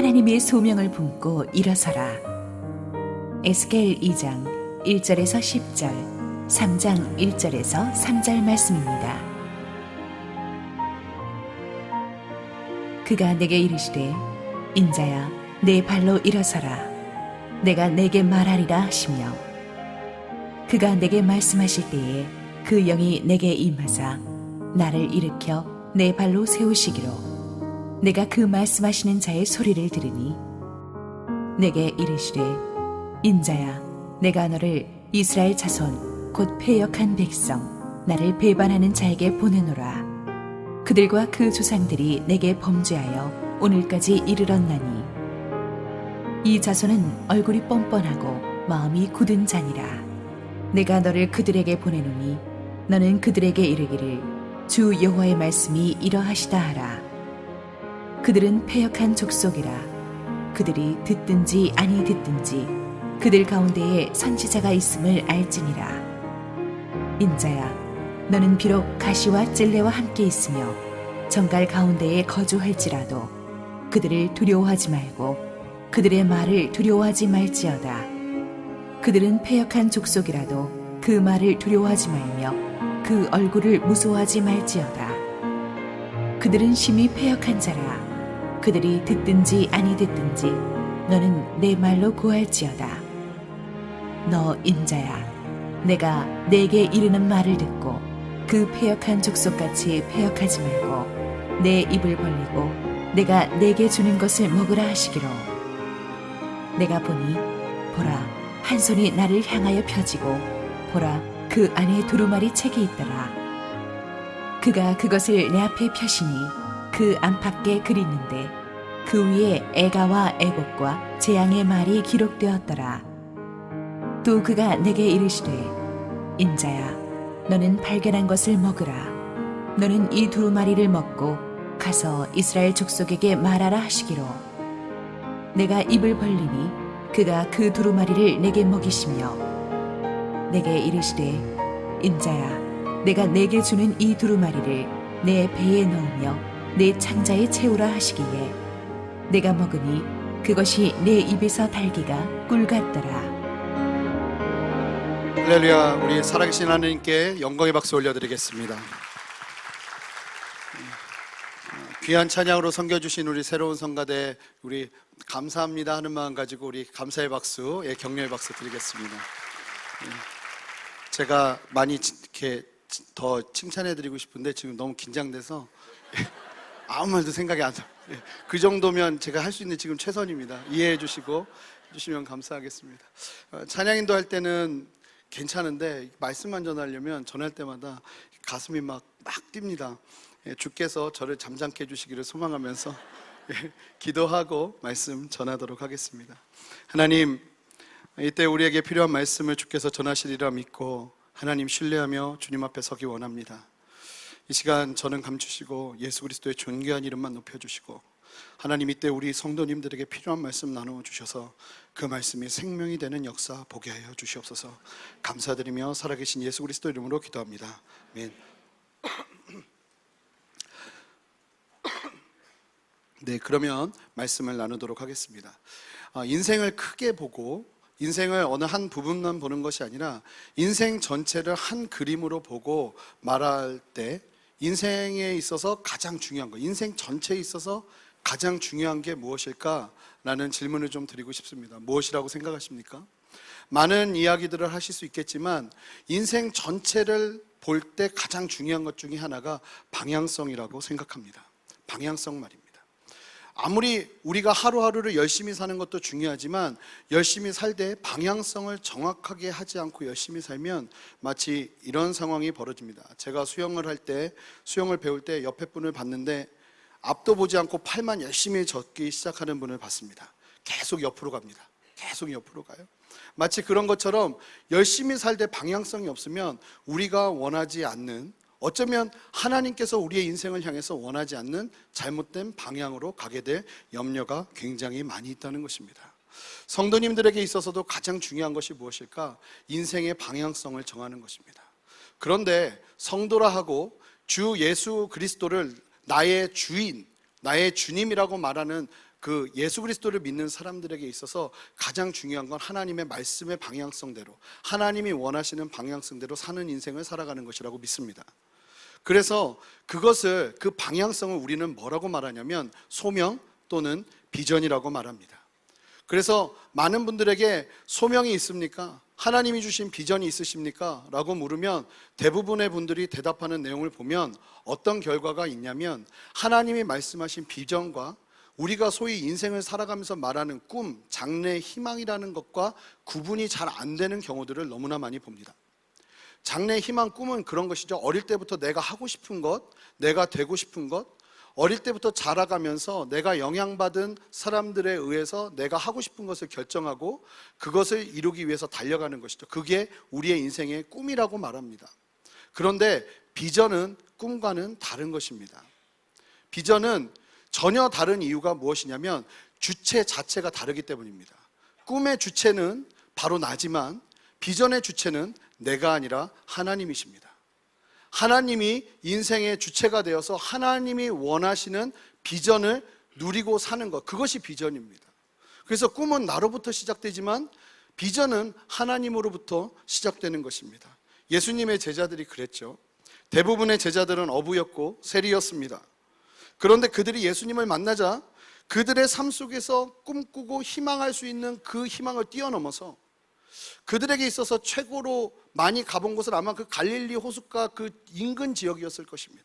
하나님의 소명을 품고 일어서라. 에스겔 2장 1절에서 10절, 3장 1절에서 3절 말씀입니다. 그가 내게 이르시되 인자야 내 발로 일어서라. 내가 내게 말하리라 하시며, 그가 내게 말씀하실 때에 그 영이 내게 임하사 나를 일으켜 내 발로 세우시기로 내가 그 말씀하시는 자의 소리를 들으니, 내게 이르시되 인자야 내가 너를 이스라엘 자손 곧 패역한 백성 나를 배반하는 자에게 보내노라. 그들과 그 조상들이 내게 범죄하여 오늘까지 이르렀나니 이 자손은 얼굴이 뻔뻔하고 마음이 굳은 자니라. 내가 너를 그들에게 보내노니 너는 그들에게 이르기를 주 여호와의 말씀이 이러하시다 하라. 그들은 패역한 족속이라. 그들이 듣든지 아니 듣든지 그들 가운데에 선지자가 있음을 알지니라. 인자야 너는 비록 가시와 찔레와 함께 있으며 정갈 가운데에 거주할지라도 그들을 두려워하지 말고 그들의 말을 두려워하지 말지어다. 그들은 패역한 족속이라도 그 말을 두려워하지 말며 그 얼굴을 무서워하지 말지어다. 그들은 심히 패역한 자라. 그들이 듣든지 아니 듣든지 너는 내 말로 구할지어다. 너 인자야 내가 내게 이르는 말을 듣고 그 패역한 족속같이 패역하지 말고 내 입을 벌리고 내가 내게 주는 것을 먹으라 하시기로. 내가 보니 보라 한 손이 나를 향하여 펴지고 보라 그 안에 두루마리 책이 있더라. 그가 그것을 내 앞에 펴시니 그 안팎에 글이 있는데 그 위에 애가와 애곡과 재앙의 말이 기록되었더라. 또 그가 내게 이르시되 인자야 너는 발견한 것을 먹으라. 너는 이 두루마리를 먹고 가서 이스라엘 족속에게 말하라 하시기로. 내가 입을 벌리니 그가 그 두루마리를 내게 먹이시며 내게 이르시되 인자야 내가 내게 주는 이 두루마리를 내 배에 넣으며 내 창자에 채우라 하시기에 내가 먹으니 그것이 내 입에서 달기가 꿀 같더라. 할렐루야. 우리 살아계신 하나님께 영광의 박수 올려드리겠습니다. 귀한 찬양으로 섬겨주신 우리 새로운 성가대, 우리 감사합니다 하는 마음 가지고 우리 감사의 박수, 격려의 박수 드리겠습니다. 제가 많이 이렇게 더 칭찬해드리고 싶은데 지금 너무 긴장돼서 아무 말도 생각이 안 나요. 그 정도면 제가 할 수 있는 지금 최선입니다. 이해해 주시면 감사하겠습니다. 찬양인도 할 때는 괜찮은데 말씀만 전하려면 전할 때마다 가슴이 막 뜁니다. 주께서 저를 잠잠케 해주시기를 소망하면서 기도하고 말씀 전하도록 하겠습니다. 하나님, 이때 우리에게 필요한 말씀을 주께서 전하시리라 믿고 하나님 신뢰하며 주님 앞에 서기 원합니다. 이 시간 저는 감추시고 예수 그리스도의 존귀한 이름만 높여주시고 하나님 이때 우리 성도님들에게 필요한 말씀 나누어 주셔서 그 말씀이 생명이 되는 역사 보게 하여 주시옵소서. 감사드리며 살아계신 예수 그리스도 이름으로 기도합니다. 아멘. 네, 그러면 말씀을 나누도록 하겠습니다. 인생을 크게 보고 인생을 어느 한 부분만 보는 것이 아니라 인생 전체를 한 그림으로 보고 말할 때 인생에 있어서 가장 중요한 것, 인생 전체에 있어서 가장 중요한 게 무엇일까라는 질문을 좀 드리고 싶습니다. 무엇이라고 생각하십니까? 많은 이야기들을 하실 수 있겠지만 인생 전체를 볼 때 가장 중요한 것 중에 하나가 방향성이라고 생각합니다. 방향성 말입니다. 아무리 우리가 하루하루를 열심히 사는 것도 중요하지만 열심히 살 때 방향성을 정확하게 하지 않고 열심히 살면 마치 이런 상황이 벌어집니다. 제가 수영을 배울 때 옆에 분을 봤는데 앞도 보지 않고 팔만 열심히 젓기 시작하는 분을 봤습니다. 계속 옆으로 갑니다. 계속 옆으로 가요. 마치 그런 것처럼 열심히 살 때 방향성이 없으면 우리가 원하지 않는, 어쩌면 하나님께서 우리의 인생을 향해서 원하지 않는 잘못된 방향으로 가게 될 염려가 굉장히 많이 있다는 것입니다. 성도님들에게 있어서도 가장 중요한 것이 무엇일까? 인생의 방향성을 정하는 것입니다. 그런데 성도라 하고 주 예수 그리스도를 나의 주인, 나의 주님이라고 말하는 그 예수 그리스도를 믿는 사람들에게 있어서 가장 중요한 건 하나님의 말씀의 방향성대로, 하나님이 원하시는 방향성대로 사는 인생을 살아가는 것이라고 믿습니다. 그래서 그것을, 그 방향성을 우리는 뭐라고 말하냐면 소명 또는 비전이라고 말합니다. 그래서 많은 분들에게 소명이 있습니까? 하나님이 주신 비전이 있으십니까? 라고 물으면 대부분의 분들이 대답하는 내용을 보면 어떤 결과가 있냐면 하나님이 말씀하신 비전과 우리가 소위 인생을 살아가면서 말하는 꿈, 장래, 희망이라는 것과 구분이 잘 안 되는 경우들을 너무나 많이 봅니다. 장래, 희망, 꿈은 그런 것이죠. 어릴 때부터 내가 하고 싶은 것, 내가 되고 싶은 것, 어릴 때부터 자라가면서 내가 영향받은 사람들에 의해서 내가 하고 싶은 것을 결정하고 그것을 이루기 위해서 달려가는 것이죠. 그게 우리의 인생의 꿈이라고 말합니다. 그런데 비전은 꿈과는 다른 것입니다. 비전은 전혀 다른 이유가 무엇이냐면 주체 자체가 다르기 때문입니다. 꿈의 주체는 바로 나지만 비전의 주체는 내가 아니라 하나님이십니다. 하나님이 인생의 주체가 되어서 하나님이 원하시는 비전을 누리고 사는 것, 그것이 비전입니다. 그래서 꿈은 나로부터 시작되지만 비전은 하나님으로부터 시작되는 것입니다. 예수님의 제자들이 그랬죠. 대부분의 제자들은 어부였고 세리였습니다. 그런데 그들이 예수님을 만나자 그들의 삶 속에서 꿈꾸고 희망할 수 있는 그 희망을 뛰어넘어서 그들에게 있어서 최고로 많이 가본 곳은 아마 그 갈릴리 호숫가 그 인근 지역이었을 것입니다.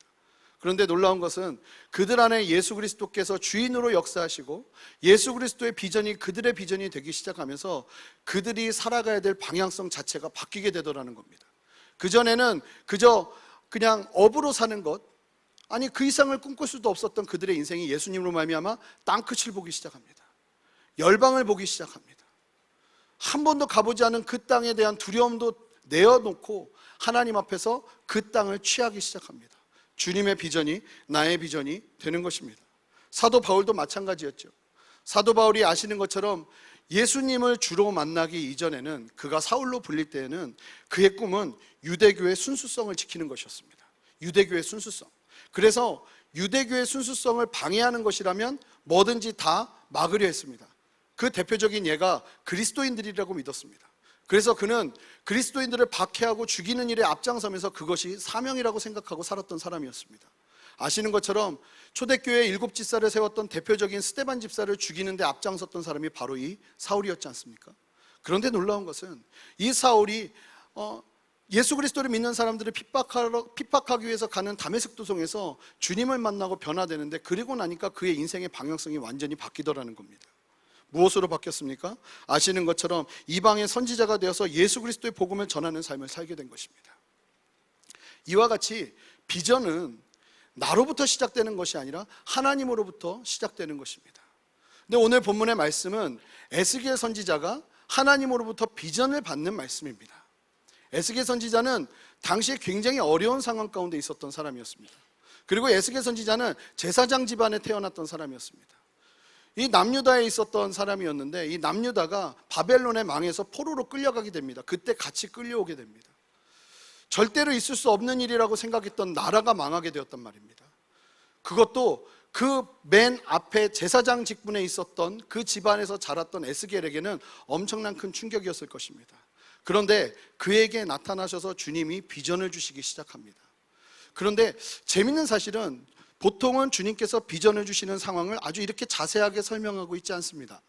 그런데 놀라운 것은 그들 안에 예수 그리스도께서 주인으로 역사하시고 예수 그리스도의 비전이 그들의 비전이 되기 시작하면서 그들이 살아가야 될 방향성 자체가 바뀌게 되더라는 겁니다. 그전에는 그저 그냥 업으로 사는 것, 아니 그 이상을 꿈꿀 수도 없었던 그들의 인생이 예수님으로 말미암아 땅끝을 보기 시작합니다. 열방을 보기 시작합니다. 한 번도 가보지 않은 그 땅에 대한 두려움도 내어놓고 하나님 앞에서 그 땅을 취하기 시작합니다. 주님의 비전이 나의 비전이 되는 것입니다. 사도 바울도 마찬가지였죠. 사도 바울이 아시는 것처럼 예수님을 주로 만나기 이전에는, 그가 사울로 불릴 때에는 그의 꿈은 유대교의 순수성을 지키는 것이었습니다. 유대교의 순수성. 그래서 유대교의 순수성을 방해하는 것이라면 뭐든지 다 막으려 했습니다. 그 대표적인 예가 그리스도인들이라고 믿었습니다. 그래서 그는 그리스도인들을 박해하고 죽이는 일에 앞장서면서 그것이 사명이라고 생각하고 살았던 사람이었습니다. 아시는 것처럼 초대교회에 7 집사를 세웠던 대표적인 스데반 집사를 죽이는 데 앞장섰던 사람이 바로 이 사울이었지 않습니까? 그런데 놀라운 것은 이 사울이 예수 그리스도를 믿는 사람들을 핍박하기 위해서 가는 다메섹 도성에서 주님을 만나고 변화되는데, 그리고 나니까 그의 인생의 방향성이 완전히 바뀌더라는 겁니다. 무엇으로 바뀌었습니까? 아시는 것처럼 이방의 선지자가 되어서 예수 그리스도의 복음을 전하는 삶을 살게 된 것입니다. 이와 같이 비전은 나로부터 시작되는 것이 아니라 하나님으로부터 시작되는 것입니다. 근데 오늘 본문의 말씀은 에스겔 선지자가 하나님으로부터 비전을 받는 말씀입니다. 에스겔 선지자는 당시에 굉장히 어려운 상황 가운데 있었던 사람이었습니다. 그리고 에스겔 선지자는 제사장 집안에 태어났던 사람이었습니다. 이 남유다에 있었던 사람이었는데 이 남유다가 바벨론에 망해서 포로로 끌려가게 됩니다. 그때 같이 끌려오게 됩니다. 절대로 있을 수 없는 일이라고 생각했던 나라가 망하게 되었단 말입니다. 그것도 그 맨 앞에 제사장 직분에 있었던 그 집안에서 자랐던 에스겔에게는 엄청난 큰 충격이었을 것입니다. 그런데 그에게 나타나셔서 주님이 비전을 주시기 시작합니다. 그런데 재밌는 사실은 보통은 주님께서 비전을 주시는 상황을 아주 이렇게 자세하게 설명하고 있지 않습니다.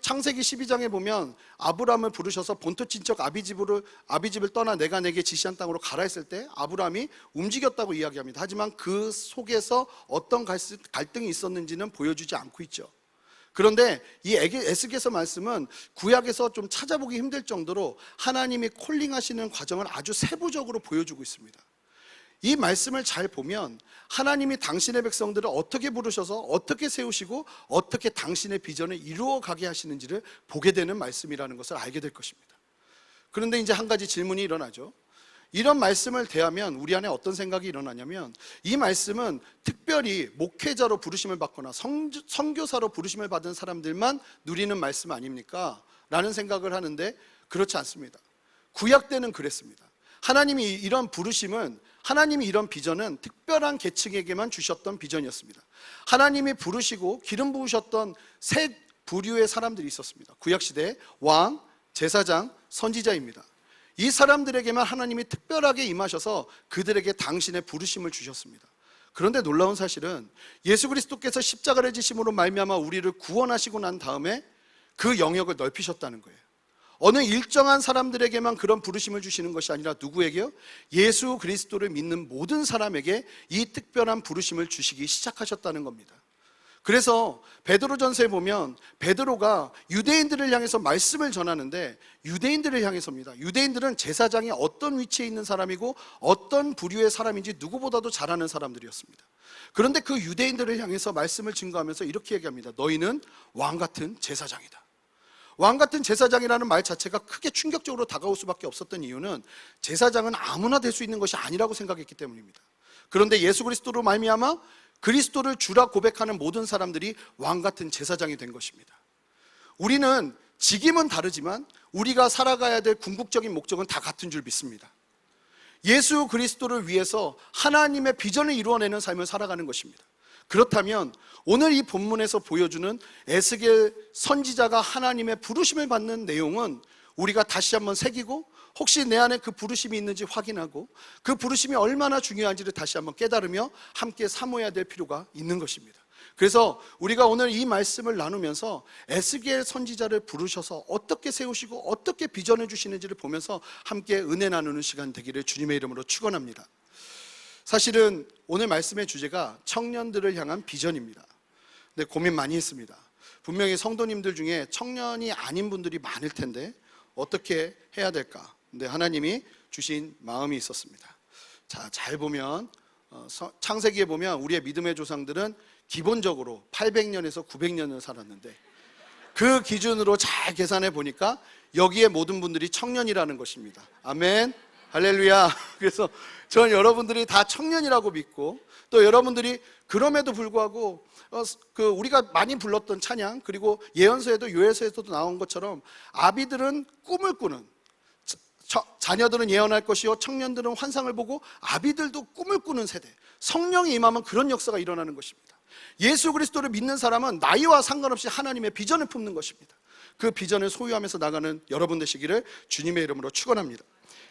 창세기 12장에 보면 아브라함을 부르셔서 본토 친척 아비집을 떠나 내가 내게 지시한 땅으로 가라 했을 때 아브라함이 움직였다고 이야기합니다. 하지만 그 속에서 어떤 갈등이 있었는지는 보여주지 않고 있죠. 그런데 이 에스겔서 말씀은 구약에서 좀 찾아보기 힘들 정도로 하나님이 콜링하시는 과정을 아주 세부적으로 보여주고 있습니다. 이 말씀을 잘 보면 하나님이 당신의 백성들을 어떻게 부르셔서 어떻게 세우시고 어떻게 당신의 비전을 이루어가게 하시는지를 보게 되는 말씀이라는 것을 알게 될 것입니다. 그런데 이제 한 가지 질문이 일어나죠. 이런 말씀을 대하면 우리 안에 어떤 생각이 일어나냐면, 이 말씀은 특별히 목회자로 부르심을 받거나 선교사로 부르심을 받은 사람들만 누리는 말씀 아닙니까? 라는 생각을 하는데 그렇지 않습니다. 구약 때는 그랬습니다. 하나님이 이런 부르심은 하나님이 이런 비전은 특별한 계층에게만 주셨던 비전이었습니다. 하나님이 부르시고 기름 부으셨던 세 부류의 사람들이 있었습니다. 구약시대의 왕, 제사장, 선지자입니다. 이 사람들에게만 하나님이 특별하게 임하셔서 그들에게 당신의 부르심을 주셨습니다. 그런데 놀라운 사실은 예수 그리스도께서 십자가를 지심으로 말미암아 우리를 구원하시고 난 다음에 그 영역을 넓히셨다는 거예요. 어느 일정한 사람들에게만 그런 부르심을 주시는 것이 아니라 누구에게요? 예수 그리스도를 믿는 모든 사람에게 이 특별한 부르심을 주시기 시작하셨다는 겁니다. 그래서 베드로전서에 보면 베드로가 유대인들을 향해서 말씀을 전하는데 유대인들을 향해서입니다. 유대인들은 제사장이 어떤 위치에 있는 사람이고 어떤 부류의 사람인지 누구보다도 잘 아는 사람들이었습니다. 그런데 그 유대인들을 향해서 말씀을 증거하면서 이렇게 얘기합니다. 너희는 왕같은 제사장이다. 왕같은 제사장이라는 말 자체가 크게 충격적으로 다가올 수밖에 없었던 이유는 제사장은 아무나 될 수 있는 것이 아니라고 생각했기 때문입니다. 그런데 예수 그리스도로 말미암아 그리스도를 주라 고백하는 모든 사람들이 왕같은 제사장이 된 것입니다. 우리는 직임은 다르지만 우리가 살아가야 될 궁극적인 목적은 다 같은 줄 믿습니다. 예수 그리스도를 위해서 하나님의 비전을 이루어내는 삶을 살아가는 것입니다. 그렇다면 오늘 이 본문에서 보여주는 에스겔 선지자가 하나님의 부르심을 받는 내용은 우리가 다시 한번 새기고 혹시 내 안에 그 부르심이 있는지 확인하고 그 부르심이 얼마나 중요한지를 다시 한번 깨달으며 함께 사모해야 될 필요가 있는 것입니다. 그래서 우리가 오늘 이 말씀을 나누면서 에스겔 선지자를 부르셔서 어떻게 세우시고 어떻게 비전을 주시는지를 보면서 함께 은혜 나누는 시간 되기를 주님의 이름으로 축원합니다. 사실은 오늘 말씀의 주제가 청년들을 향한 비전입니다. 근데 고민 많이 했습니다. 분명히 성도님들 중에 청년이 아닌 분들이 많을 텐데 어떻게 해야 될까? 근데 하나님이 주신 마음이 있었습니다. 자, 잘 보면 창세기에 보면 우리의 믿음의 조상들은 기본적으로 800년에서 900년을 살았는데 그 기준으로 잘 계산해 보니까 여기에 모든 분들이 청년이라는 것입니다. 아멘, 할렐루야. 그래서 저는 여러분들이 다 청년이라고 믿고 또 여러분들이 그럼에도 불구하고 우리가 많이 불렀던 찬양 그리고 예언서에도 요엘서에서도 나온 것처럼 아비들은 꿈을 꾸는, 자녀들은 예언할 것이요 청년들은 환상을 보고 아비들도 꿈을 꾸는 세대, 성령이 임하면 그런 역사가 일어나는 것입니다. 예수 그리스도를 믿는 사람은 나이와 상관없이 하나님의 비전을 품는 것입니다. 그 비전을 소유하면서 나가는 여러분 되시기를 주님의 이름으로 축원합니다.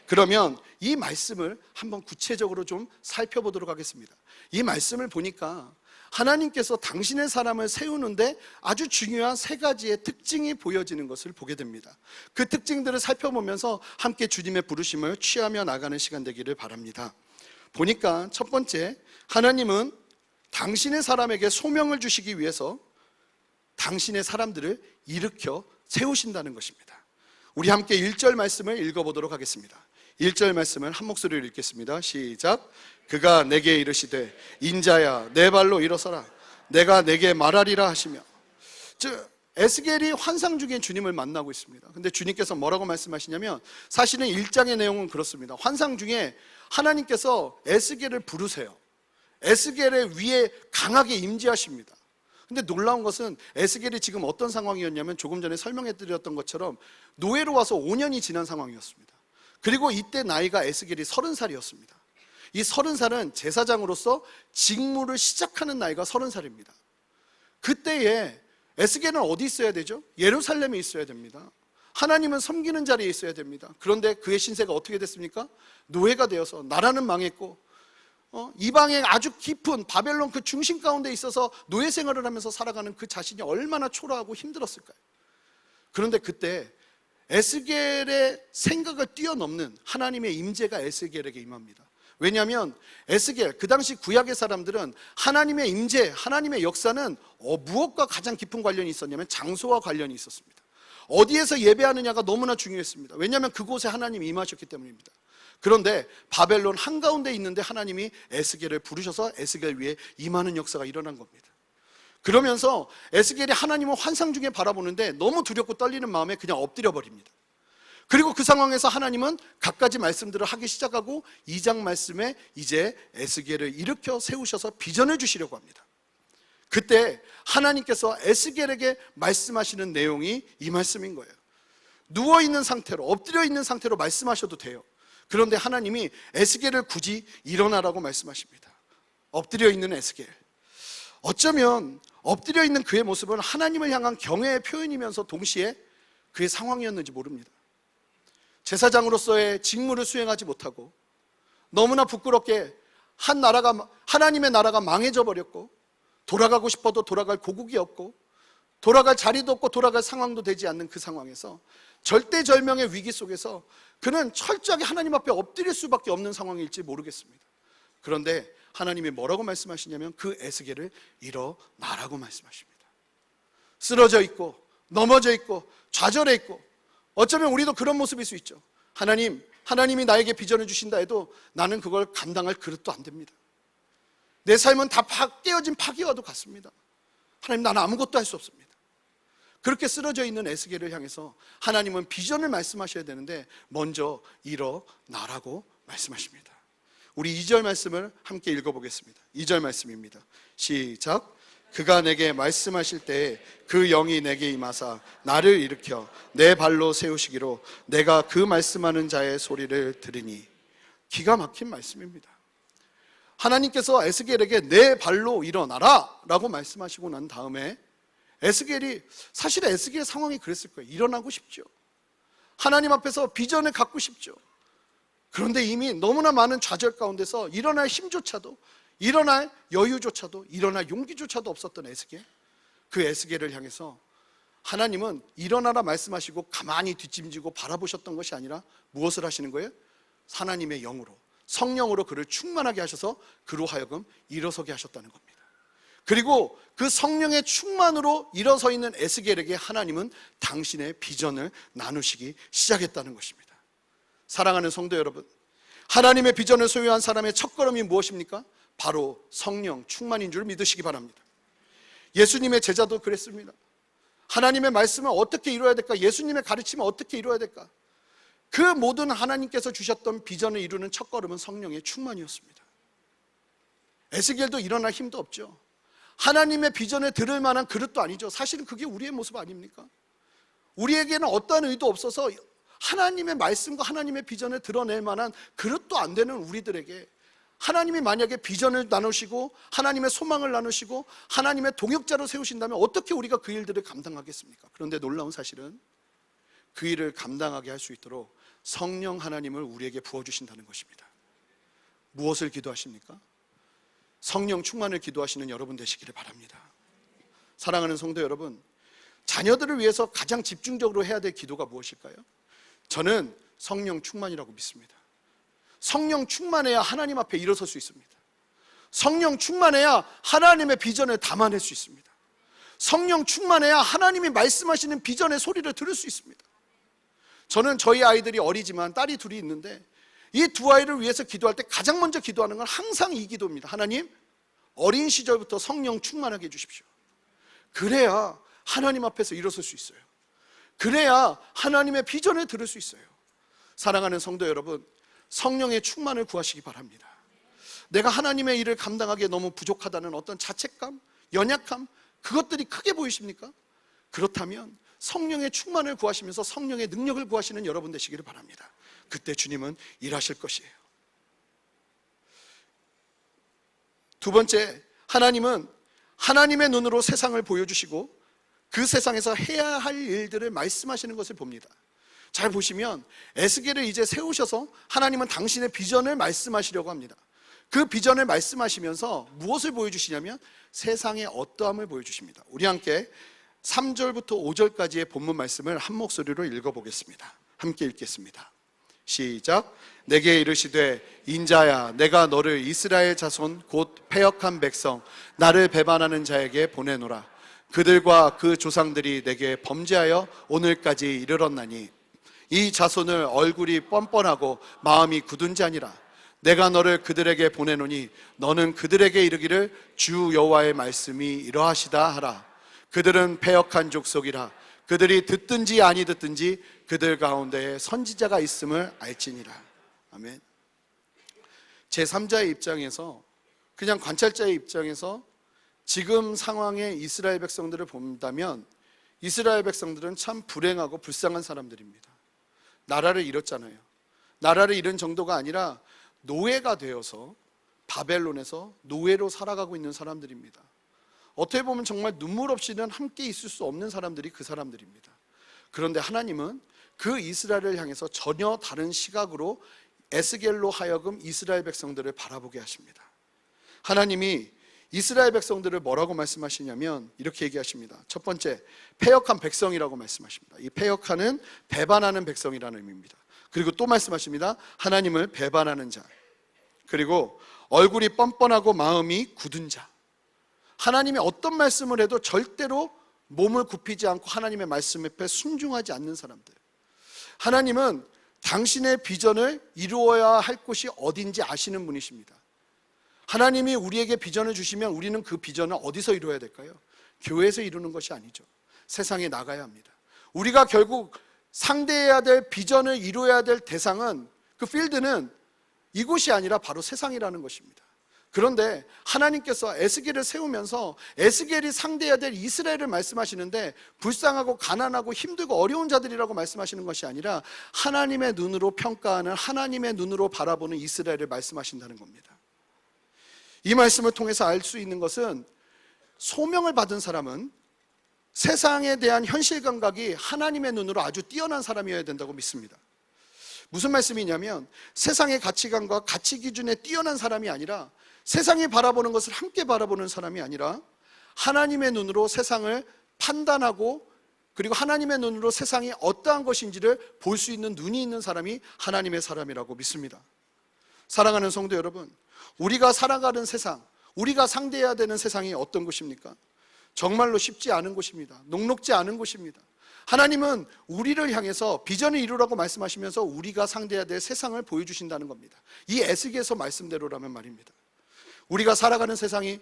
그러면 이 말씀을 한번 구체적으로 좀 살펴보도록 하겠습니다. 이 말씀을 보니까 하나님께서 당신의 사람을 세우는데 아주 중요한 세 가지의 특징이 보여지는 것을 보게 됩니다. 그 특징들을 살펴보면서 함께 주님의 부르심을 취하며 나가는 시간 되기를 바랍니다. 보니까 첫 번째, 하나님은 당신의 사람에게 소명을 주시기 위해서 당신의 사람들을 일으켜 세우신다는 것입니다. 우리 함께 1절 말씀을 읽어보도록 하겠습니다. 1절 말씀을 한 목소리로 읽겠습니다. 시작. 그가 내게 이르시되 인자야 내 발로 일어서라 내가 내게 말하리라 하시며. 즉 에스겔이 환상 중에 주님을 만나고 있습니다. 근데 주님께서 뭐라고 말씀하시냐면 사실은 1장의 내용은 그렇습니다. 환상 중에 하나님께서 에스겔을 부르세요. 에스겔의 위에 강하게 임재하십니다. 근데 놀라운 것은 에스겔이 지금 어떤 상황이었냐면 조금 전에 설명해 드렸던 것처럼 노예로 와서 5년이 지난 상황이었습니다. 그리고 이때 나이가 에스겔이 30살이었습니다. 이 30살은 제사장으로서 직무를 시작하는 나이가 30살입니다. 그때에 에스겔은 어디 있어야 되죠? 예루살렘에 있어야 됩니다. 하나님은 섬기는 자리에 있어야 됩니다. 그런데 그의 신세가 어떻게 됐습니까? 노예가 되어서 나라는 망했고 이방의 아주 깊은 바벨론 그 중심 가운데 있어서 노예 생활을 하면서 살아가는 그 자신이 얼마나 초라하고 힘들었을까요? 그런데 그때 에스겔의 생각을 뛰어넘는 하나님의 임재가 에스겔에게 임합니다. 왜냐하면 에스겔, 그 당시 구약의 사람들은 하나님의 임재, 하나님의 역사는 무엇과 가장 깊은 관련이 있었냐면 장소와 관련이 있었습니다. 어디에서 예배하느냐가 너무나 중요했습니다. 왜냐하면 그곳에 하나님이 임하셨기 때문입니다. 그런데 바벨론 한가운데 있는데 하나님이 에스겔을 부르셔서 에스겔 위에 임하는 역사가 일어난 겁니다. 그러면서 에스겔이 하나님을 환상 중에 바라보는데 너무 두렵고 떨리는 마음에 그냥 엎드려 버립니다. 그리고 그 상황에서 하나님은 갖가지 말씀들을 하기 시작하고 2장 말씀에 이제 에스겔을 일으켜 세우셔서 비전을 주시려고 합니다. 그때 하나님께서 에스겔에게 말씀하시는 내용이 이 말씀인 거예요. 누워있는 상태로, 엎드려 있는 상태로 말씀하셔도 돼요. 그런데 하나님이 에스겔을 굳이 일어나라고 말씀하십니다. 엎드려 있는 에스겔. 어쩌면 엎드려 있는 그의 모습은 하나님을 향한 경외의 표현이면서 동시에 그의 상황이었는지 모릅니다. 제사장으로서의 직무를 수행하지 못하고 너무나 부끄럽게 하나님의 나라가 망해져 버렸고, 돌아가고 싶어도 돌아갈 고국이 없고, 돌아갈 자리도 없고 돌아갈 상황도 되지 않는 그 상황에서, 절대절명의 위기 속에서 그는 철저하게 하나님 앞에 엎드릴 수밖에 없는 상황일지 모르겠습니다. 그런데 하나님이 뭐라고 말씀하시냐면 그 에스겔을 일어나라고 말씀하십니다. 쓰러져 있고 넘어져 있고 좌절해 있고, 어쩌면 우리도 그런 모습일 수 있죠. 하나님이 나에게 비전을 주신다 해도 나는 그걸 감당할 그릇도 안 됩니다. 내 삶은 다 깨어진 파기와도 같습니다. 하나님, 나는 아무것도 할 수 없습니다. 그렇게 쓰러져 있는 에스겔을 향해서 하나님은 비전을 말씀하셔야 되는데 먼저 일어나라고 말씀하십니다. 우리 2절 말씀을 함께 읽어보겠습니다. 2절 말씀입니다. 시작. 그가 내게 말씀하실 때에 그 영이 내게 임하사 나를 일으켜 내 발로 세우시기로 내가 그 말씀하는 자의 소리를 들으니. 기가 막힌 말씀입니다. 하나님께서 에스겔에게 내 발로 일어나라 라고 말씀하시고 난 다음에 사실 에스겔의 상황이 그랬을 거예요. 일어나고 싶죠. 하나님 앞에서 비전을 갖고 싶죠. 그런데 이미 너무나 많은 좌절 가운데서 일어날 힘조차도, 일어날 여유조차도, 일어날 용기조차도 없었던 에스겔. 그 에스겔을 향해서 하나님은 일어나라 말씀하시고 가만히 뒷짐지고 바라보셨던 것이 아니라 무엇을 하시는 거예요? 하나님의 영으로, 성령으로 그를 충만하게 하셔서 그로 하여금 일어서게 하셨다는 겁니다. 그리고 그 성령의 충만으로 일어서 있는 에스겔에게 하나님은 당신의 비전을 나누시기 시작했다는 것입니다. 사랑하는 성도 여러분, 하나님의 비전을 소유한 사람의 첫걸음이 무엇입니까? 바로 성령 충만인 줄 믿으시기 바랍니다. 예수님의 제자도 그랬습니다. 하나님의 말씀을 어떻게 이루어야 될까? 예수님의 가르침을 어떻게 이루어야 될까? 그 모든 하나님께서 주셨던 비전을 이루는 첫걸음은 성령의 충만이었습니다. 에스겔도 일어날 힘도 없죠. 하나님의 비전을 들을 만한 그릇도 아니죠. 사실은 그게 우리의 모습 아닙니까? 우리에게는 어떠한 의도 없어서 하나님의 말씀과 하나님의 비전을 드러낼 만한 그릇도 안 되는 우리들에게 하나님이 만약에 비전을 나누시고 하나님의 소망을 나누시고 하나님의 동역자로 세우신다면 어떻게 우리가 그 일들을 감당하겠습니까? 그런데 놀라운 사실은 그 일을 감당하게 할 수 있도록 성령 하나님을 우리에게 부어주신다는 것입니다. 무엇을 기도하십니까? 성령 충만을 기도하시는 여러분 되시기를 바랍니다. 사랑하는 성도 여러분, 자녀들을 위해서 가장 집중적으로 해야 될 기도가 무엇일까요? 저는 성령 충만이라고 믿습니다. 성령 충만해야 하나님 앞에 일어설 수 있습니다. 성령 충만해야 하나님의 비전을 담아낼 수 있습니다. 성령 충만해야 하나님이 말씀하시는 비전의 소리를 들을 수 있습니다. 저는 저희 아이들이 어리지만 딸이 둘이 있는데 이 두 아이를 위해서 기도할 때 가장 먼저 기도하는 건 항상 이 기도입니다. 하나님, 어린 시절부터 성령 충만하게 해주십시오. 그래야 하나님 앞에서 일어설 수 있어요. 그래야 하나님의 비전을 들을 수 있어요. 사랑하는 성도 여러분, 성령의 충만을 구하시기 바랍니다. 내가 하나님의 일을 감당하기에 너무 부족하다는 어떤 자책감, 연약함, 그것들이 크게 보이십니까? 그렇다면 성령의 충만을 구하시면서 성령의 능력을 구하시는 여러분 되시기를 바랍니다. 그때 주님은 일하실 것이에요. 두 번째, 하나님은 하나님의 눈으로 세상을 보여주시고 그 세상에서 해야 할 일들을 말씀하시는 것을 봅니다. 잘 보시면 에스겔을 이제 세우셔서 하나님은 당신의 비전을 말씀하시려고 합니다. 그 비전을 말씀하시면서 무엇을 보여주시냐면 세상의 어떠함을 보여주십니다. 우리 함께 3절부터 5절까지의 본문 말씀을 한 목소리로 읽어보겠습니다. 함께 읽겠습니다. 시작. 내게 이르시되 인자야, 내가 너를 이스라엘 자손 곧 패역한 백성 나를 배반하는 자에게 보내노라. 그들과 그 조상들이 내게 범죄하여 오늘까지 이르렀나니 이 자손을 얼굴이 뻔뻔하고 마음이 굳은 자니라. 내가 너를 그들에게 보내노니 너는 그들에게 이르기를 주 여호와의 말씀이 이러하시다 하라. 그들은 패역한 족속이라. 그들이 듣든지 아니 듣든지 그들 가운데에 선지자가 있음을 알지니라. 아멘. 제3자의 입장에서, 그냥 관찰자의 입장에서 지금 상황의 이스라엘 백성들을 본다면 이스라엘 백성들은 참 불행하고 불쌍한 사람들입니다. 나라를 잃었잖아요. 나라를 잃은 정도가 아니라 노예가 되어서 바벨론에서 노예로 살아가고 있는 사람들입니다. 어떻게 보면 정말 눈물 없이는 함께 있을 수 없는 사람들이 그 사람들입니다. 그런데 하나님은 그 이스라엘을 향해서 전혀 다른 시각으로 에스겔로 하여금 이스라엘 백성들을 바라보게 하십니다. 하나님이 이스라엘 백성들을 뭐라고 말씀하시냐면 이렇게 얘기하십니다. 첫 번째, 패역한 백성이라고 말씀하십니다. 이 패역한은 배반하는 백성이라는 의미입니다. 그리고 또 말씀하십니다. 하나님을 배반하는 자. 그리고 얼굴이 뻔뻔하고 마음이 굳은 자. 하나님이 어떤 말씀을 해도 절대로 몸을 굽히지 않고 하나님의 말씀 앞에 순종하지 않는 사람들. 하나님은 당신의 비전을 이루어야 할 곳이 어딘지 아시는 분이십니다. 하나님이 우리에게 비전을 주시면 우리는 그 비전을 어디서 이루어야 될까요? 교회에서 이루는 것이 아니죠. 세상에 나가야 합니다. 우리가 결국 상대해야 될 비전을 이루어야 될 대상은, 그 필드는 이곳이 아니라 바로 세상이라는 것입니다. 그런데 하나님께서 에스겔을 세우면서 에스겔이 상대해야 될 이스라엘을 말씀하시는데 불쌍하고 가난하고 힘들고 어려운 자들이라고 말씀하시는 것이 아니라 하나님의 눈으로 평가하는, 하나님의 눈으로 바라보는 이스라엘을 말씀하신다는 겁니다. 이 말씀을 통해서 알 수 있는 것은, 소명을 받은 사람은 세상에 대한 현실 감각이 하나님의 눈으로 아주 뛰어난 사람이어야 된다고 믿습니다. 무슨 말씀이냐면, 세상의 가치관과 가치 기준에 뛰어난 사람이 아니라, 세상이 바라보는 것을 함께 바라보는 사람이 아니라 하나님의 눈으로 세상을 판단하고, 그리고 하나님의 눈으로 세상이 어떠한 것인지를 볼 수 있는 눈이 있는 사람이 하나님의 사람이라고 믿습니다. 사랑하는 성도 여러분, 우리가 살아가는 세상, 우리가 상대해야 되는 세상이 어떤 곳입니까? 정말로 쉽지 않은 곳입니다. 녹록지 않은 곳입니다. 하나님은 우리를 향해서 비전을 이루라고 말씀하시면서 우리가 상대해야 될 세상을 보여주신다는 겁니다. 이 에스겔서 말씀대로라면 말입니다. 우리가 살아가는 세상이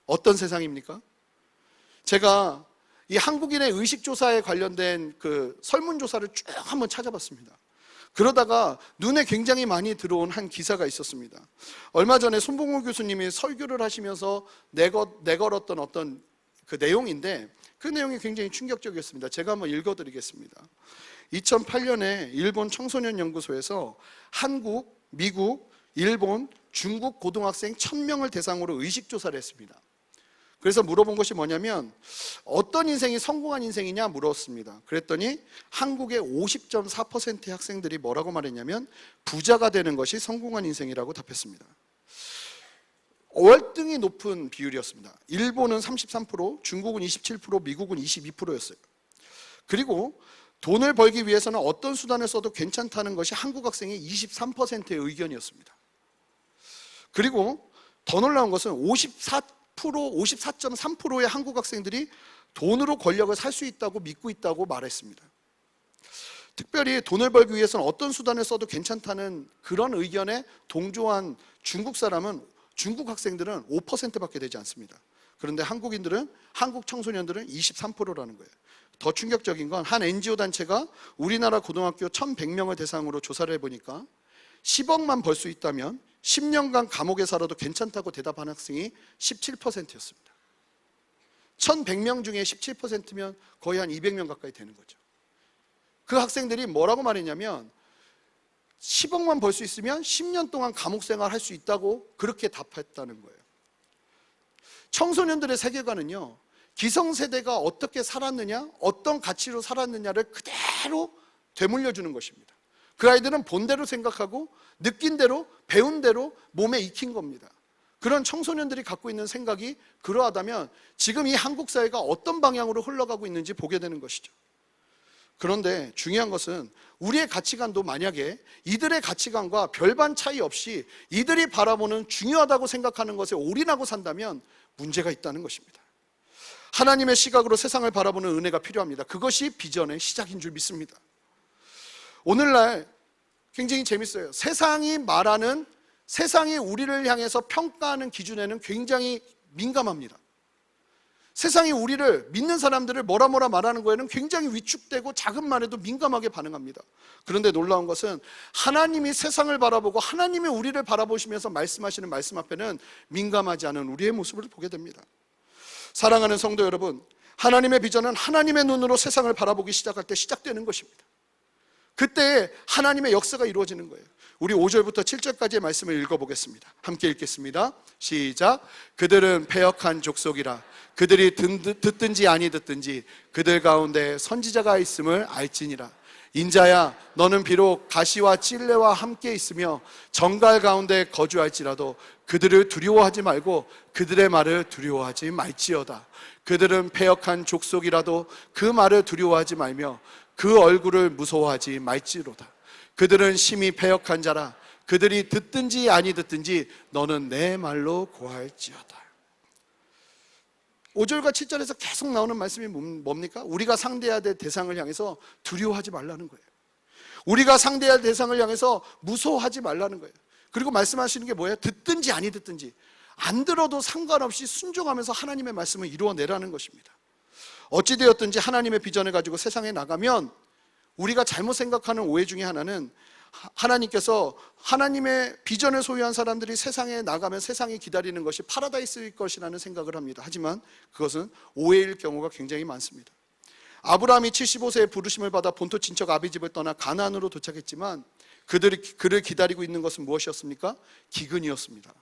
어떤 세상입니까? 제가 이 한국인의 의식조사에 관련된 그 설문조사를 쭉 한번 찾아봤습니다. 그러다가 눈에 굉장히 많이 들어온 한 기사가 있었습니다. 얼마 전에 손봉호 교수님이 설교를 하시면서 내걸었던 어떤 그 내용인데, 그 내용이 굉장히 충격적이었습니다. 제가 한번 읽어드리겠습니다. 2008년에 일본 청소년 연구소에서 한국, 미국, 일본, 중국 고등학생 1000명을 대상으로 의식조사를 했습니다. 그래서 물어본 것이 뭐냐면, 어떤 인생이 성공한 인생이냐 물었습니다. 그랬더니 한국의 50.4%의 학생들이 뭐라고 말했냐면, 부자가 되는 것이 성공한 인생이라고 답했습니다. 월등히 높은 비율이었습니다. 일본은 33%, 중국은 27%, 미국은 22%였어요. 그리고 돈을 벌기 위해서는 어떤 수단을 써도 괜찮다는 것이 한국 학생의 23%의 의견이었습니다. 그리고 더 놀라운 것은 54.3%의 한국 학생들이 돈으로 권력을 살 수 있다고 믿고 있다고 말했습니다. 특별히 돈을 벌기 위해서는 어떤 수단을 써도 괜찮다는 그런 의견에 동조한 중국 학생들은 5%밖에 되지 않습니다. 그런데 한국 청소년들은 23%라는 거예요. 더 충격적인 건, 한 NGO 단체가 우리나라 고등학교 1100명을 대상으로 조사를 해보니까 10억만 벌 수 있다면 10년간 감옥에 살아도 괜찮다고 대답한 학생이 17%였습니다. 1100명 중에 17%면 거의 한 200명 가까이 되는 거죠. 그 학생들이 뭐라고 말했냐면, 10억만 벌 수 있으면 10년 동안 감옥 생활 할 수 있다고 그렇게 답했다는 거예요. 청소년들의 세계관은요, 기성세대가 어떻게 살았느냐, 어떤 가치로 살았느냐를 그대로 되물려주는 것입니다. 그 아이들은 본대로 생각하고 느낀 대로, 배운 대로 몸에 익힌 겁니다. 그런 청소년들이 갖고 있는 생각이 그러하다면 지금 이 한국 사회가 어떤 방향으로 흘러가고 있는지 보게 되는 것이죠. 그런데 중요한 것은, 우리의 가치관도 만약에 이들의 가치관과 별반 차이 없이 이들이 바라보는 중요하다고 생각하는 것에 올인하고 산다면 문제가 있다는 것입니다. 하나님의 시각으로 세상을 바라보는 은혜가 필요합니다. 그것이 비전의 시작인 줄 믿습니다. 오늘날 굉장히 재밌어요. 세상이 우리를 향해서 평가하는 기준에는 굉장히 민감합니다. 세상이 우리를, 믿는 사람들을 뭐라 말하는 거에는 굉장히 위축되고 작은 말에도 민감하게 반응합니다. 그런데 놀라운 것은, 하나님이 세상을 바라보고 하나님이 우리를 바라보시면서 말씀하시는 말씀 앞에는 민감하지 않은 우리의 모습을 보게 됩니다. 사랑하는 성도 여러분, 하나님의 비전은 하나님의 눈으로 세상을 바라보기 시작할 때 시작되는 것입니다. 그때 하나님의 역사가 이루어지는 거예요. 우리 5절부터 7절까지의 말씀을 읽어보겠습니다. 함께 읽겠습니다. 시작. 그들은 패역한 족속이라. 그들이 듣든지 아니 듣든지 그들 가운데 선지자가 있음을 알지니라. 인자야, 너는 비록 가시와 찔레와 함께 있으며 정갈 가운데 거주할지라도 그들을 두려워하지 말고 그들의 말을 두려워하지 말지어다. 그들은 패역한 족속이라도 그 말을 두려워하지 말며 그 얼굴을 무서워하지 말지로다. 그들은 심히 패역한 자라. 그들이 듣든지 아니 듣든지 너는 내 말로 고할지어다. 5절과 7절에서 계속 나오는 말씀이 뭡니까? 우리가 상대해야 될 대상을 향해서 두려워하지 말라는 거예요. 우리가 상대해야 할 대상을 향해서 무서워하지 말라는 거예요. 그리고 말씀하시는 게 뭐예요? 듣든지 아니 듣든지 안 들어도 상관없이 순종하면서 하나님의 말씀을 이루어내라는 것입니다. 어찌되었든지 하나님의 비전을 가지고 세상에 나가면 우리가 잘못 생각하는 오해 중에 하나는 하나님께서 하나님의 비전을 소유한 사람들이 세상에 나가면 세상이 기다리는 것이 파라다이스일 것이라는 생각을 합니다. 하지만 그것은 오해일 경우가 굉장히 많습니다. 아브라함이 75세에 부르심을 받아 본토 친척 아비집을 떠나 가나안으로 도착했지만 그를 기다리고 있는 것은 무엇이었습니까? 기근이었습니다.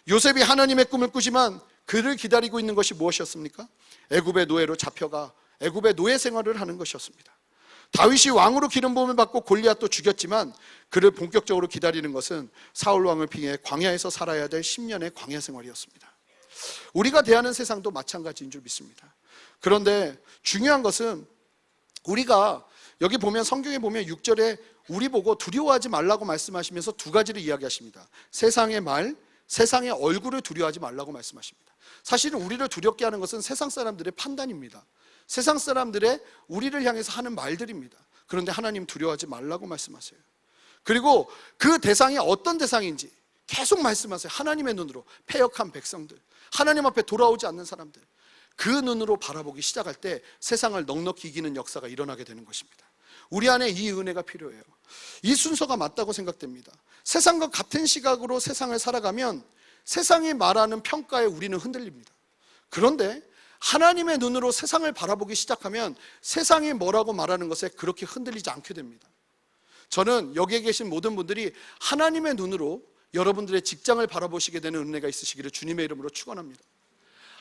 요셉이 하나님의 꿈을 꾸지만 그를 기다리고 있는 것이 무엇이었습니까? 애굽의 노예로 잡혀가 애굽의 노예 생활을 하는 것이었습니다. 다윗이 왕으로 기름 부음을 받고 골리앗도 죽였지만 그를 본격적으로 기다리는 것은 사울 왕을 피해 광야에서 살아야 될 10년의 광야 생활이었습니다. 우리가 대하는 세상도 마찬가지인 줄 믿습니다. 그런데 중요한 것은 우리가 여기 보면 성경에 보면 6절에 우리 보고 두려워하지 말라고 말씀하시면서 두 가지를 이야기하십니다. 세상의 말, 세상의 얼굴을 두려워하지 말라고 말씀하십니다. 사실은 우리를 두렵게 하는 것은 세상 사람들의 판단입니다. 세상 사람들의 우리를 향해서 하는 말들입니다. 그런데 하나님 두려워하지 말라고 말씀하세요. 그리고 그 대상이 어떤 대상인지 계속 말씀하세요. 하나님의 눈으로 패역한 백성들, 하나님 앞에 돌아오지 않는 사람들, 그 눈으로 바라보기 시작할 때 세상을 넉넉히 이기는 역사가 일어나게 되는 것입니다. 우리 안에 이 은혜가 필요해요. 이 순서가 맞다고 생각됩니다. 세상과 같은 시각으로 세상을 살아가면 세상이 말하는 평가에 우리는 흔들립니다. 그런데 하나님의 눈으로 세상을 바라보기 시작하면 세상이 뭐라고 말하는 것에 그렇게 흔들리지 않게 됩니다. 저는 여기에 계신 모든 분들이 하나님의 눈으로 여러분들의 직장을 바라보시게 되는 은혜가 있으시기를 주님의 이름으로 축원합니다.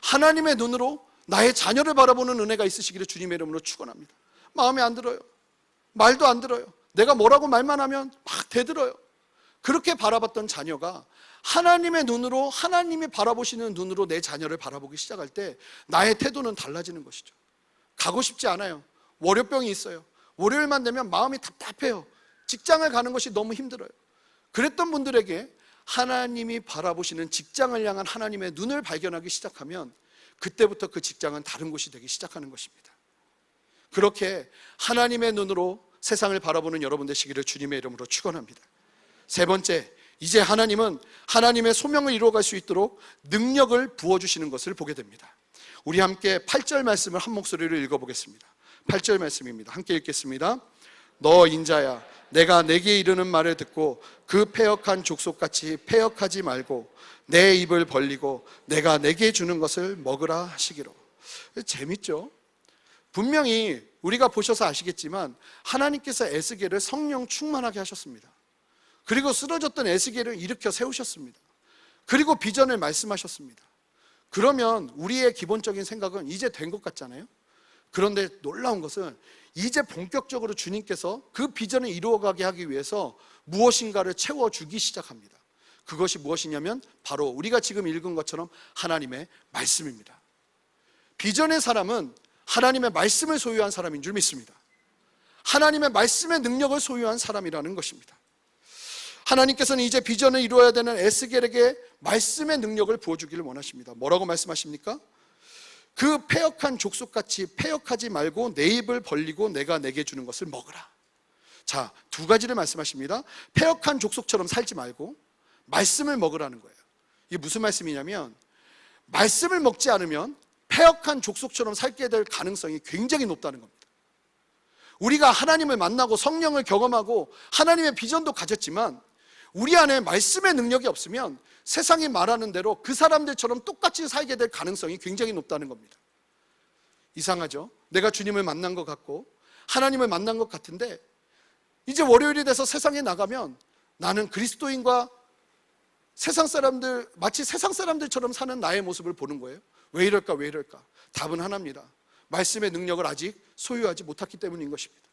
하나님의 눈으로 나의 자녀를 바라보는 은혜가 있으시기를 주님의 이름으로 축원합니다. 마음에 안 들어요. 말도 안 들어요. 내가 뭐라고 말만 하면 막 대들어요. 그렇게 바라봤던 자녀가 하나님의 눈으로, 하나님이 바라보시는 눈으로 내 자녀를 바라보기 시작할 때 나의 태도는 달라지는 것이죠. 가고 싶지 않아요. 월요병이 있어요. 월요일만 되면 마음이 답답해요. 직장을 가는 것이 너무 힘들어요. 그랬던 분들에게 하나님이 바라보시는 직장을 향한 하나님의 눈을 발견하기 시작하면 그때부터 그 직장은 다른 곳이 되기 시작하는 것입니다. 그렇게 하나님의 눈으로 세상을 바라보는 여러분 되시기를 주님의 이름으로 축원합니다. 세 번째, 이제 하나님은 하나님의 소명을 이루어갈 수 있도록 능력을 부어주시는 것을 보게 됩니다. 우리 함께 8절 말씀을 한 목소리로 읽어보겠습니다. 8절 말씀입니다. 함께 읽겠습니다. 너 인자야, 내가 내게 이르는 말을 듣고 그 패역한 족속같이 패역하지 말고 내 입을 벌리고 내가 내게 주는 것을 먹으라 하시기로. 재밌죠? 분명히 우리가 보셔서 아시겠지만 하나님께서 에스겔을 성령 충만하게 하셨습니다. 그리고 쓰러졌던 에스겔을 일으켜 세우셨습니다. 그리고 비전을 말씀하셨습니다. 그러면 우리의 기본적인 생각은 이제 된 것 같잖아요. 그런데 놀라운 것은 이제 본격적으로 주님께서 그 비전을 이루어가게 하기 위해서 무엇인가를 채워주기 시작합니다. 그것이 무엇이냐면 바로 우리가 지금 읽은 것처럼 하나님의 말씀입니다. 비전의 사람은 하나님의 말씀을 소유한 사람인 줄 믿습니다. 하나님의 말씀의 능력을 소유한 사람이라는 것입니다. 하나님께서는 이제 비전을 이루어야 되는 에스겔에게 말씀의 능력을 부어주기를 원하십니다. 뭐라고 말씀하십니까? 그 패역한 족속같이 패역하지 말고 내 입을 벌리고 내가 내게 주는 것을 먹으라. 자, 두 가지를 말씀하십니다. 패역한 족속처럼 살지 말고 말씀을 먹으라는 거예요. 이게 무슨 말씀이냐면 말씀을 먹지 않으면 패역한 족속처럼 살게 될 가능성이 굉장히 높다는 겁니다. 우리가 하나님을 만나고 성령을 경험하고 하나님의 비전도 가졌지만 우리 안에 말씀의 능력이 없으면 세상이 말하는 대로 그 사람들처럼 똑같이 살게 될 가능성이 굉장히 높다는 겁니다. 이상하죠? 내가 주님을 만난 것 같고 하나님을 만난 것 같은데 이제 월요일이 돼서 세상에 나가면 나는 그리스도인과 세상 사람들, 마치 세상 사람들처럼 사는 나의 모습을 보는 거예요. 왜 이럴까, 왜 이럴까? 답은 하나입니다. 말씀의 능력을 아직 소유하지 못했기 때문인 것입니다.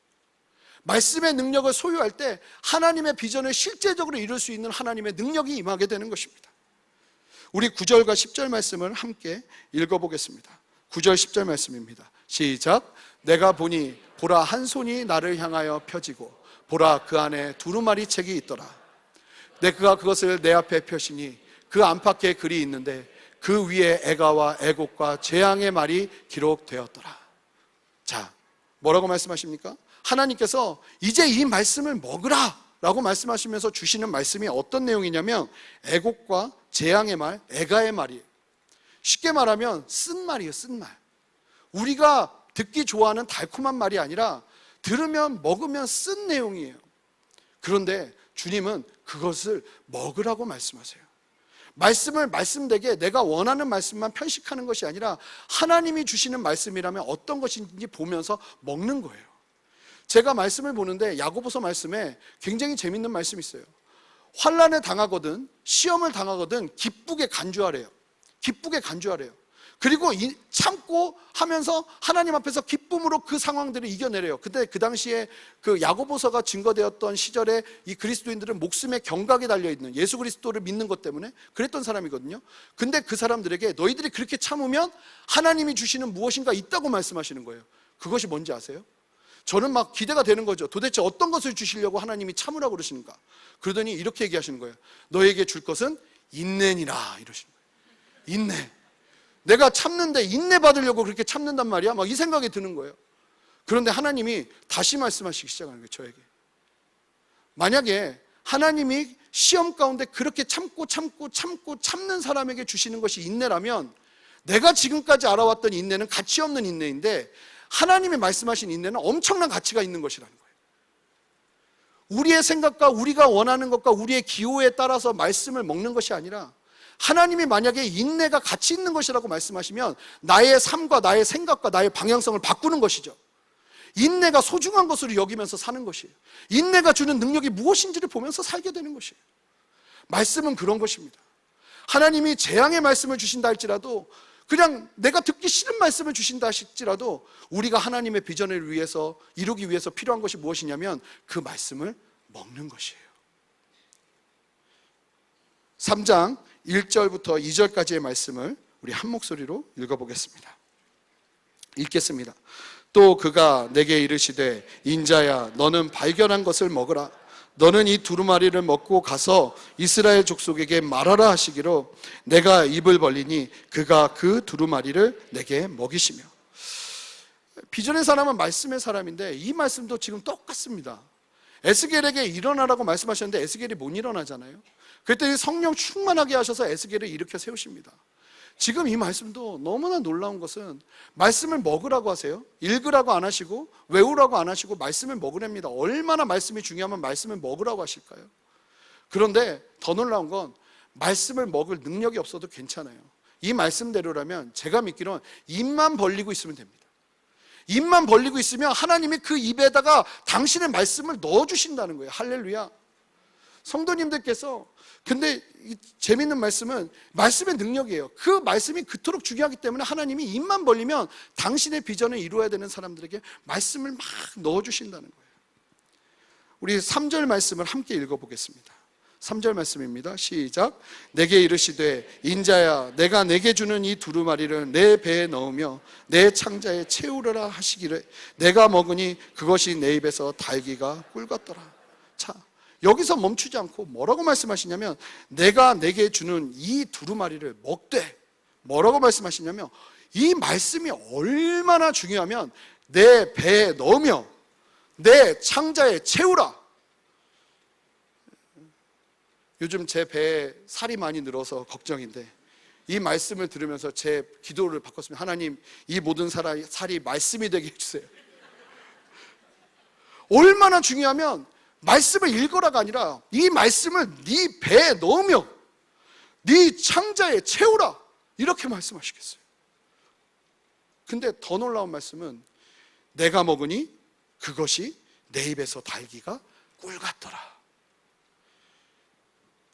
말씀의 능력을 소유할 때 하나님의 비전을 실제적으로 이룰 수 있는 하나님의 능력이 임하게 되는 것입니다. 우리 9절과 10절 말씀을 함께 읽어보겠습니다. 9절 10절 말씀입니다. 시작. 내가 보니 보라, 한 손이 나를 향하여 펴지고 보라, 그 안에 두루마리 책이 있더라. 내가 그것을 내 앞에 펴시니 그 안팎에 글이 있는데 그 위에 애가와 애곡과 재앙의 말이 기록되었더라. 자, 뭐라고 말씀하십니까? 하나님께서 이제 이 말씀을 먹으라 라고 말씀하시면서 주시는 말씀이 어떤 내용이냐면 애곡과 재앙의 말, 애가의 말이에요. 쉽게 말하면 쓴 말이에요. 쓴 말. 우리가 듣기 좋아하는 달콤한 말이 아니라 들으면 먹으면 쓴 내용이에요. 그런데 주님은 그것을 먹으라고 말씀하세요. 말씀을 말씀되게 내가 원하는 말씀만 편식하는 것이 아니라 하나님이 주시는 말씀이라면 어떤 것인지 보면서 먹는 거예요. 제가 말씀을 보는데 야고보서 말씀에 굉장히 재밌는 말씀이 있어요. 환난에 당하거든 시험을 당하거든 기쁘게 간주하래요. 기쁘게 간주하래요. 그리고 참고 하면서 하나님 앞에서 기쁨으로 그 상황들을 이겨내래요. 근데 그 당시에 그 야고보서가 증거되었던 시절에 이 그리스도인들은 목숨에 경각이 달려있는 예수 그리스도를 믿는 것 때문에 그랬던 사람이거든요. 근데 그 사람들에게 너희들이 그렇게 참으면 하나님이 주시는 무엇인가 있다고 말씀하시는 거예요. 그것이 뭔지 아세요? 저는 막 기대가 되는 거죠. 도대체 어떤 것을 주시려고 하나님이 참으라고 그러시는가. 그러더니 이렇게 얘기하시는 거예요. 너에게 줄 것은 인내니라 이러시는 거예요. 인내. 내가 참는데 인내 받으려고 그렇게 참는단 말이야? 막 이 생각이 드는 거예요. 그런데 하나님이 다시 말씀하시기 시작하는 거예요. 저에게. 만약에 하나님이 시험 가운데 그렇게 참는 사람에게 주시는 것이 인내라면 내가 지금까지 알아왔던 인내는 가치 없는 인내인데 하나님이 말씀하신 인내는 엄청난 가치가 있는 것이라는 거예요. 우리의 생각과 우리가 원하는 것과 우리의 기호에 따라서 말씀을 먹는 것이 아니라 하나님이 만약에 인내가 가치 있는 것이라고 말씀하시면 나의 삶과 나의 생각과 나의 방향성을 바꾸는 것이죠. 인내가 소중한 것으로 여기면서 사는 것이에요. 인내가 주는 능력이 무엇인지를 보면서 살게 되는 것이에요. 말씀은 그런 것입니다. 하나님이 재앙의 말씀을 주신다 할지라도 그냥 내가 듣기 싫은 말씀을 주신다 할지라도 우리가 하나님의 비전을 위해서 이루기 위해서 필요한 것이 무엇이냐면 그 말씀을 먹는 것이에요. 3장 1절부터 2절까지의 말씀을 우리 한 목소리로 읽어보겠습니다. 읽겠습니다. 또 그가 내게 이르시되 인자야 너는 발견한 것을 먹으라. 너는 이 두루마리를 먹고 가서 이스라엘 족속에게 말하라 하시기로 내가 입을 벌리니 그가 그 두루마리를 내게 먹이시며. 비전의 사람은 말씀의 사람인데 이 말씀도 지금 똑같습니다. 에스겔에게 일어나라고 말씀하셨는데 에스겔이 못 일어나잖아요. 그랬더니 성령 충만하게 하셔서 에스겔을 일으켜 세우십니다. 지금 이 말씀도 너무나 놀라운 것은 말씀을 먹으라고 하세요. 읽으라고 안 하시고 외우라고 안 하시고 말씀을 먹으랍니다. 얼마나 말씀이 중요하면 말씀을 먹으라고 하실까요? 그런데 더 놀라운 건 말씀을 먹을 능력이 없어도 괜찮아요. 이 말씀대로라면 제가 믿기로는 입만 벌리고 있으면 됩니다. 입만 벌리고 있으면 하나님이 그 입에다가 당신의 말씀을 넣어주신다는 거예요. 할렐루야. 성도님들께서 근데 이 재밌는 말씀은 말씀의 능력이에요. 그 말씀이 그토록 중요하기 때문에 하나님이 입만 벌리면 당신의 비전을 이루어야 되는 사람들에게 말씀을 막 넣어주신다는 거예요. 우리 3절 말씀을 함께 읽어보겠습니다. 3절 말씀입니다. 시작. 내게 이르시되 인자야 내가 내게 주는 이 두루마리를 내 배에 넣으며 내 창자에 채우려라 하시기를 내가 먹으니 그것이 내 입에서 달기가 꿀같더라. 자, 여기서 멈추지 않고 뭐라고 말씀하시냐면 내가 내게 주는 이 두루마리를 먹되 뭐라고 말씀하시냐면 이 말씀이 얼마나 중요하면 내 배에 넣으며 내 창자에 채우라. 요즘 제 배에 살이 많이 늘어서 걱정인데 이 말씀을 들으면서 제 기도를 바꿨습니다. 하나님 이 모든 살이 말씀이 되게 해주세요. 얼마나 중요하면 말씀을 읽어라가 아니라 이 말씀을 네 배에 넣으며 네 창자에 채우라 이렇게 말씀하시겠어요. 근데 더 놀라운 말씀은 내가 먹으니 그것이 내 입에서 달기가 꿀 같더라.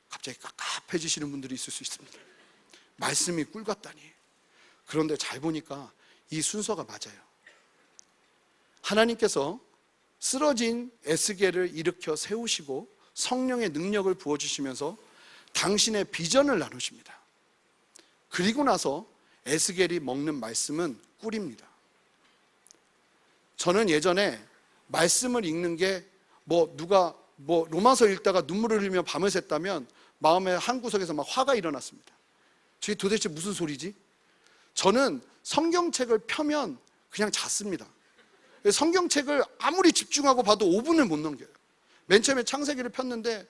갑자기 깝깝해지시는 분들이 있을 수 있습니다. 말씀이 꿀 같다니. 그런데 잘 보니까 이 순서가 맞아요. 하나님께서 쓰러진 에스겔을 일으켜 세우시고 성령의 능력을 부어주시면서 당신의 비전을 나누십니다. 그리고 나서 에스겔이 먹는 말씀은 꿀입니다. 저는 예전에 말씀을 읽는 게 누가 로마서 읽다가 눈물을 흘리며 밤을 샜다면 마음의 한 구석에서 막 화가 일어났습니다. 저게 도대체 무슨 소리지? 저는 성경책을 펴면 그냥 잤습니다. 성경책을 아무리 집중하고 봐도 5분을 못 넘겨요. 맨 처음에 창세기를 폈는데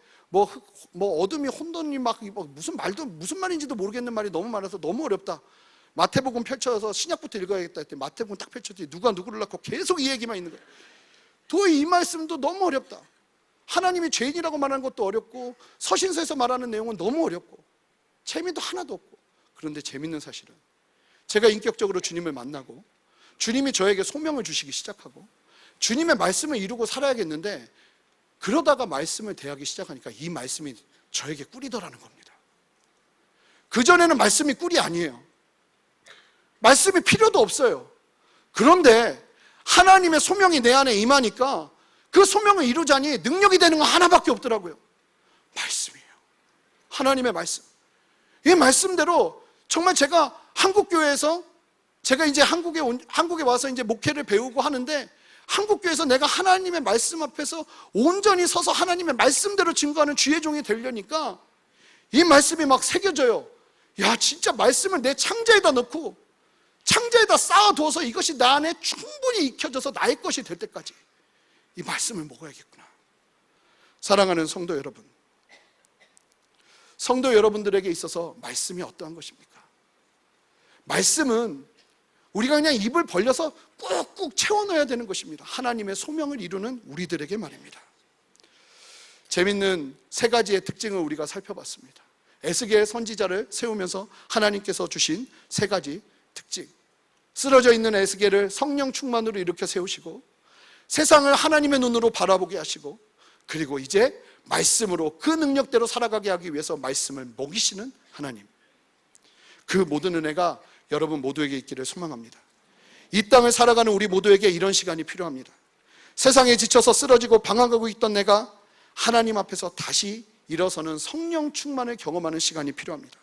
어둠이 혼돈이 무슨 말인지도 모르겠는 말이 너무 많아서 너무 어렵다. 마태복음 펼쳐서 신약부터 읽어야겠다 했더니 마태복음 딱 펼쳤더니 누가 누구를 낳고 계속 이 얘기만 있는 거예요. 도저히 이 말씀도 너무 어렵다. 하나님이 죄인이라고 말하는 것도 어렵고 서신서에서 말하는 내용은 너무 어렵고 재미도 하나도 없고. 그런데 재밌는 사실은 제가 인격적으로 주님을 만나고 주님이 저에게 소명을 주시기 시작하고 주님의 말씀을 이루고 살아야겠는데 그러다가 말씀을 대하기 시작하니까 이 말씀이 저에게 꿀이더라는 겁니다. 그전에는 말씀이 꿀이 아니에요. 말씀이 필요도 없어요. 그런데 하나님의 소명이 내 안에 임하니까 그 소명을 이루자니 능력이 되는 건 하나밖에 없더라고요. 말씀이에요. 하나님의 말씀. 이 말씀대로 정말 제가 한국교회에서 제가 이제 한국에 와서 이제 목회를 배우고 하는데 한국교회에서 내가 하나님의 말씀 앞에서 온전히 서서 하나님의 말씀대로 증거하는 주의 종이 되려니까 이 말씀이 막 새겨져요. 야, 진짜 말씀을 내 창자에다 넣고 창자에다 쌓아두어서 이것이 나 안에 충분히 익혀져서 나의 것이 될 때까지 이 말씀을 먹어야겠구나. 사랑하는 성도 여러분, 성도 여러분들에게 있어서 말씀이 어떠한 것입니까? 말씀은 우리가 그냥 입을 벌려서 꾹꾹 채워넣어야 되는 것입니다. 하나님의 소명을 이루는 우리들에게 말입니다. 재밌는 세 가지의 특징을 우리가 살펴봤습니다. 에스겔 선지자를 세우면서 하나님께서 주신 세 가지 특징. 쓰러져 있는 에스겔을 성령 충만으로 일으켜 세우시고 세상을 하나님의 눈으로 바라보게 하시고 그리고 이제 말씀으로 그 능력대로 살아가게 하기 위해서 말씀을 먹이시는 하나님. 그 모든 은혜가 여러분 모두에게 있기를 소망합니다. 이 땅을 살아가는 우리 모두에게 이런 시간이 필요합니다. 세상에 지쳐서 쓰러지고 방황하고 있던 내가 하나님 앞에서 다시 일어서는 성령 충만을 경험하는 시간이 필요합니다.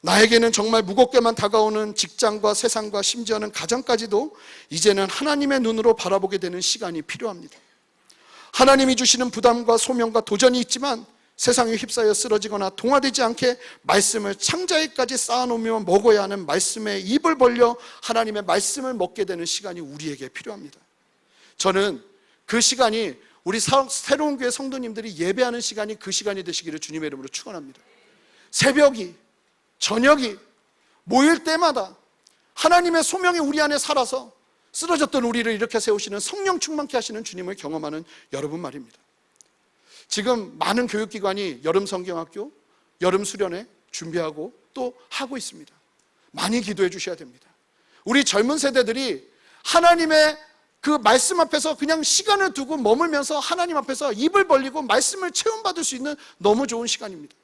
나에게는 정말 무겁게만 다가오는 직장과 세상과 심지어는 가정까지도 이제는 하나님의 눈으로 바라보게 되는 시간이 필요합니다. 하나님이 주시는 부담과 소명과 도전이 있지만 세상에 휩싸여 쓰러지거나 동화되지 않게 말씀을 창자에까지 쌓아놓으며 먹어야 하는 말씀에 입을 벌려 하나님의 말씀을 먹게 되는 시간이 우리에게 필요합니다. 저는 그 시간이 우리 새로운 교회 성도님들이 예배하는 시간이 그 시간이 되시기를 주님의 이름으로 축원합니다. 새벽이, 저녁이, 모일 때마다 하나님의 소명이 우리 안에 살아서 쓰러졌던 우리를 일으켜 세우시는 성령 충만케 하시는 주님을 경험하는 여러분 말입니다. 지금 많은 교육기관이 여름 성경학교, 여름 수련회 준비하고 또 하고 있습니다. 많이 기도해 주셔야 됩니다. 우리 젊은 세대들이 하나님의 그 말씀 앞에서 그냥 시간을 두고 머물면서 하나님 앞에서 입을 벌리고 말씀을 체험받을 수 있는 너무 좋은 시간입니다.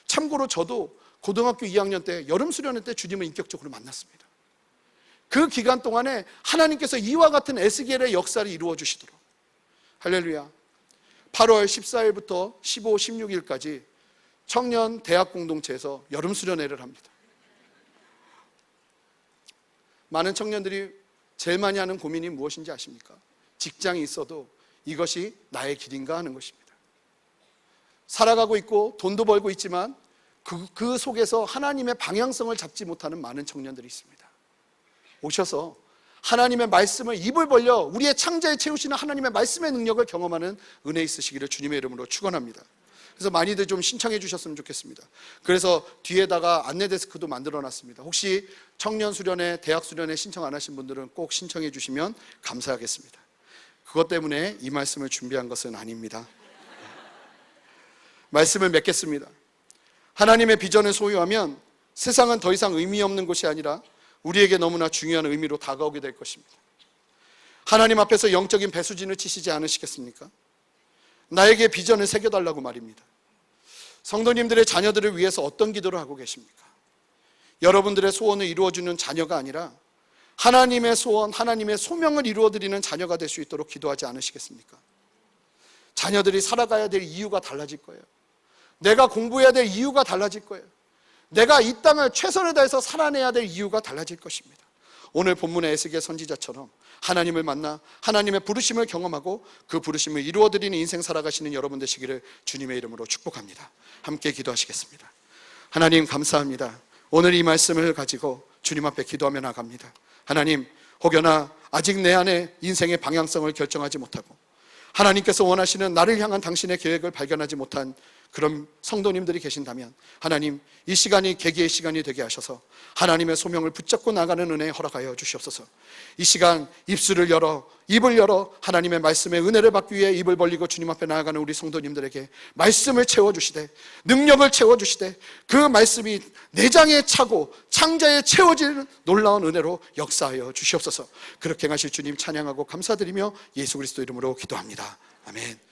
참고로 저도 고등학교 2학년 때 여름 수련회 때 주님을 인격적으로 만났습니다. 그 기간 동안에 하나님께서 이와 같은 에스겔의 역사를 이루어 주시도록 할렐루야. 8월 14일부터 15, 16일까지 청년 대학 공동체에서 여름 수련회를 합니다. 많은 청년들이 제일 많이 하는 고민이 무엇인지 아십니까? 직장이 있어도 이것이 나의 길인가 하는 것입니다. 살아가고 있고 돈도 벌고 있지만 그 속에서 하나님의 방향성을 잡지 못하는 많은 청년들이 있습니다. 오셔서 하나님의 말씀을 입을 벌려 우리의 창자에 채우시는 하나님의 말씀의 능력을 경험하는 은혜 있으시기를 주님의 이름으로 축원합니다. 그래서 많이들 좀 신청해 주셨으면 좋겠습니다. 그래서 뒤에다가 안내 데스크도 만들어 놨습니다. 혹시 청년 수련회, 대학 수련회 신청 안 하신 분들은 꼭 신청해 주시면 감사하겠습니다. 그것 때문에 이 말씀을 준비한 것은 아닙니다. 말씀을 맺겠습니다. 하나님의 비전을 소유하면 세상은 더 이상 의미 없는 곳이 아니라 우리에게 너무나 중요한 의미로 다가오게 될 것입니다. 하나님 앞에서 영적인 배수진을 치시지 않으시겠습니까? 나에게 비전을 새겨달라고 말입니다. 성도님들의 자녀들을 위해서 어떤 기도를 하고 계십니까? 여러분들의 소원을 이루어주는 자녀가 아니라 하나님의 소원, 하나님의 소명을 이루어드리는 자녀가 될 수 있도록 기도하지 않으시겠습니까? 자녀들이 살아가야 될 이유가 달라질 거예요. 내가 공부해야 될 이유가 달라질 거예요. 내가 이 땅을 최선을 다해서 살아내야 될 이유가 달라질 것입니다. 오늘 본문의 에스겔 선지자처럼 하나님을 만나 하나님의 부르심을 경험하고 그 부르심을 이루어드리는 인생 살아가시는 여러분 되시기를 주님의 이름으로 축복합니다. 함께 기도하시겠습니다. 하나님 감사합니다. 오늘 이 말씀을 가지고 주님 앞에 기도하며 나갑니다. 하나님, 혹여나 아직 내 안에 인생의 방향성을 결정하지 못하고 하나님께서 원하시는 나를 향한 당신의 계획을 발견하지 못한 그런 성도님들이 계신다면 하나님, 이 시간이 계기의 시간이 되게 하셔서 하나님의 소명을 붙잡고 나가는 은혜 허락하여 주시옵소서. 이 시간 입술을 열어, 입을 열어 하나님의 말씀의 은혜를 받기 위해 입을 벌리고 주님 앞에 나아가는 우리 성도님들에게 말씀을 채워주시되 능력을 채워주시되 그 말씀이 내장에 차고 창자에 채워지는 놀라운 은혜로 역사하여 주시옵소서. 그렇게 하실 주님 찬양하고 감사드리며 예수 그리스도 이름으로 기도합니다. 아멘.